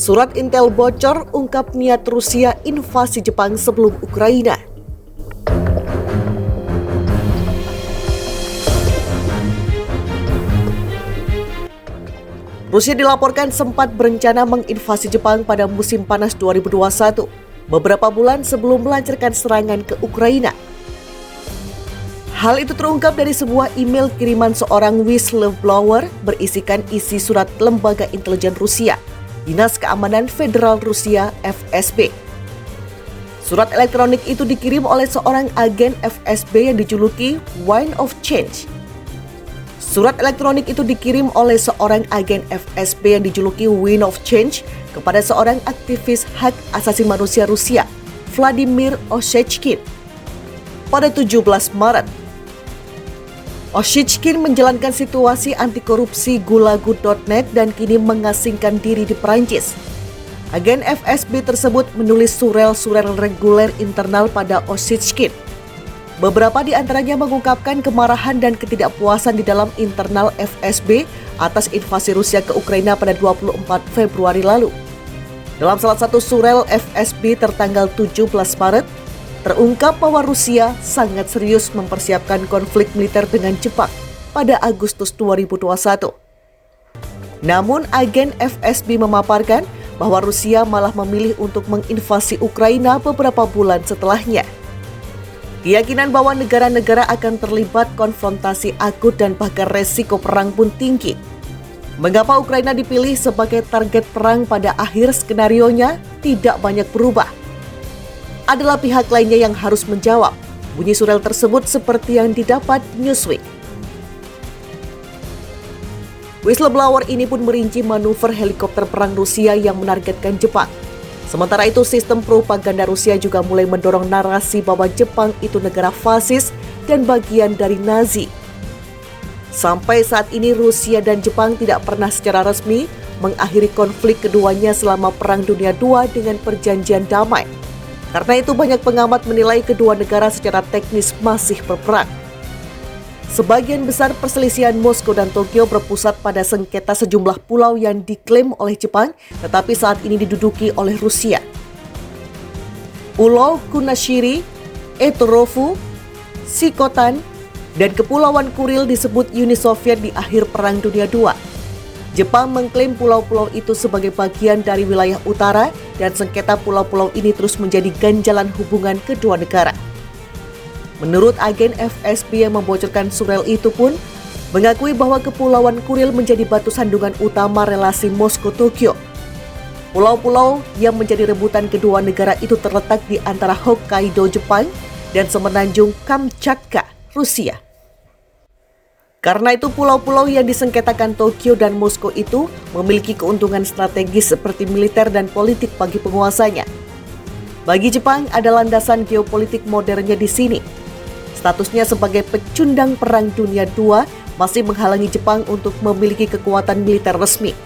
Surat intel bocor ungkap niat Rusia invasi Jepang sebelum Ukraina. Rusia dilaporkan sempat berencana menginvasi Jepang pada musim panas 2021, beberapa bulan sebelum melancarkan serangan ke Ukraina. Hal itu terungkap dari sebuah email kiriman seorang whistleblower berisikan isi surat Lembaga Intelijen Rusia, Dinas Keamanan Federal Rusia (FSB). Surat elektronik itu dikirim oleh seorang agen FSB yang dijuluki Wind of Change. Surat elektronik itu dikirim oleh seorang agen FSB yang dijuluki Wind of Change kepada seorang aktivis hak asasi manusia Rusia, Vladimir Oshechkin, pada 17 Maret. Oshechkin menjalankan situasi anti korupsi Gulagu.net dan kini mengasingkan diri di Perancis. Agen FSB tersebut menulis surel-surel reguler internal pada Oshechkin. Beberapa di antaranya mengungkapkan kemarahan dan ketidakpuasan di dalam internal FSB atas invasi Rusia ke Ukraina pada 24 Februari lalu. Dalam salah satu surel FSB tertanggal 17 Maret, terungkap bahwa Rusia sangat serius mempersiapkan konflik militer dengan Jepang pada Agustus 2021. Namun agen FSB memaparkan bahwa Rusia malah memilih untuk menginvasi Ukraina beberapa bulan setelahnya. Keyakinan bahwa negara-negara akan terlibat konfrontasi akut dan bahkan resiko perang pun tinggi. Mengapa Ukraina dipilih sebagai target perang pada akhir skenarionya tidak banyak berubah. Adalah pihak lainnya yang harus menjawab, bunyi surel tersebut seperti yang didapat Newsweek. Whistleblower ini pun merinci manuver helikopter perang Rusia yang menargetkan Jepang. Sementara itu, sistem propaganda Rusia juga mulai mendorong narasi bahwa Jepang itu negara fasis dan bagian dari Nazi. Sampai saat ini Rusia dan Jepang tidak pernah secara resmi mengakhiri konflik keduanya selama Perang Dunia II dengan perjanjian damai. Karena itu banyak pengamat menilai kedua negara secara teknis masih berperang. Sebagian besar perselisihan Moskow dan Tokyo berpusat pada sengketa sejumlah pulau yang diklaim oleh Jepang tetapi saat ini diduduki oleh Rusia. Pulau Kunashiri, Etorofu, Shikotan, dan Kepulauan Kuril disebut Uni Soviet di akhir Perang Dunia II. Jepang mengklaim pulau-pulau itu sebagai bagian dari wilayah utara dan sengketa pulau-pulau ini terus menjadi ganjalan hubungan kedua negara. Menurut agen FSB yang membocorkan surel itu pun mengakui bahwa Kepulauan Kuril menjadi batu sandungan utama relasi Moskow-Tokyo. Pulau-pulau yang menjadi rebutan kedua negara itu terletak di antara Hokkaido, Jepang, dan semenanjung Kamchatka, Rusia. Karena itu pulau-pulau yang disengketakan Tokyo dan Moskow itu memiliki keuntungan strategis seperti militer dan politik bagi penguasanya. Bagi Jepang ada landasan geopolitik modernnya di sini. Statusnya sebagai pecundang Perang Dunia II masih menghalangi Jepang untuk memiliki kekuatan militer resmi.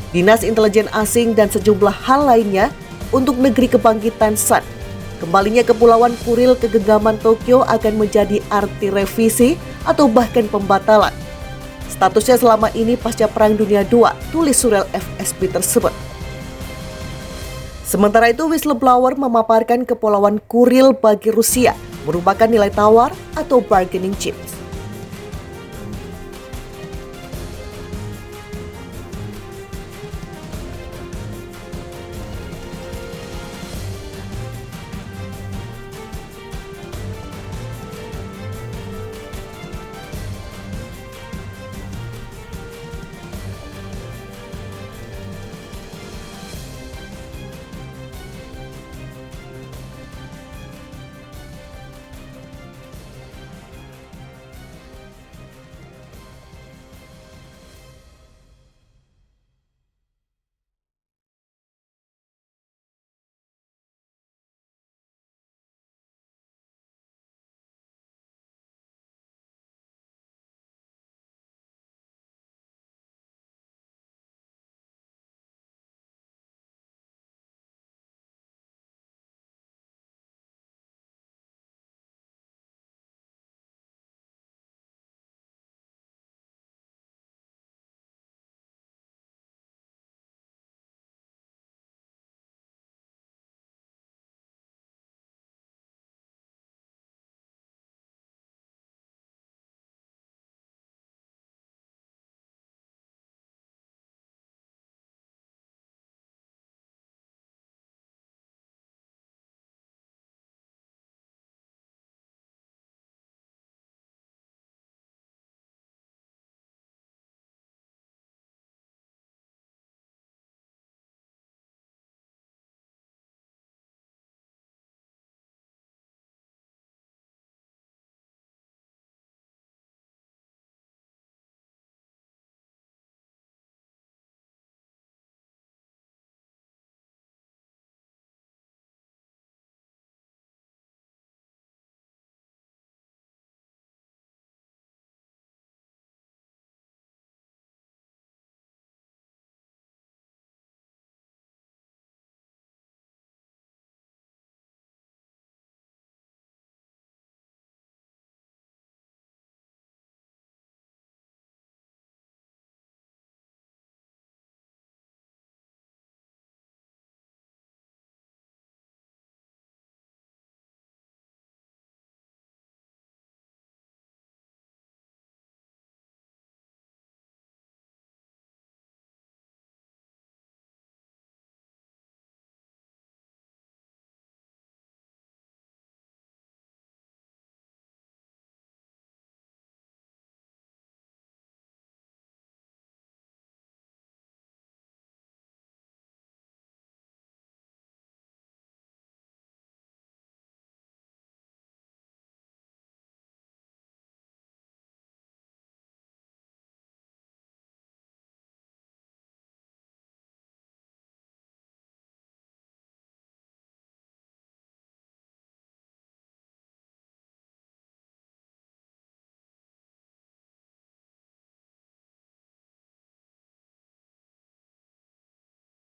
Dinas intelijen asing dan sejumlah hal lainnya untuk negeri kebangkitan San. Kembalinya Kepulauan Kuril ke genggaman Tokyo akan menjadi arti revisi atau bahkan pembatalan. Statusnya selama ini pasca Perang Dunia II, tulis surel FSB tersebut. Sementara itu, whistleblower memaparkan Kepulauan Kuril bagi Rusia merupakan nilai tawar atau bargaining chips.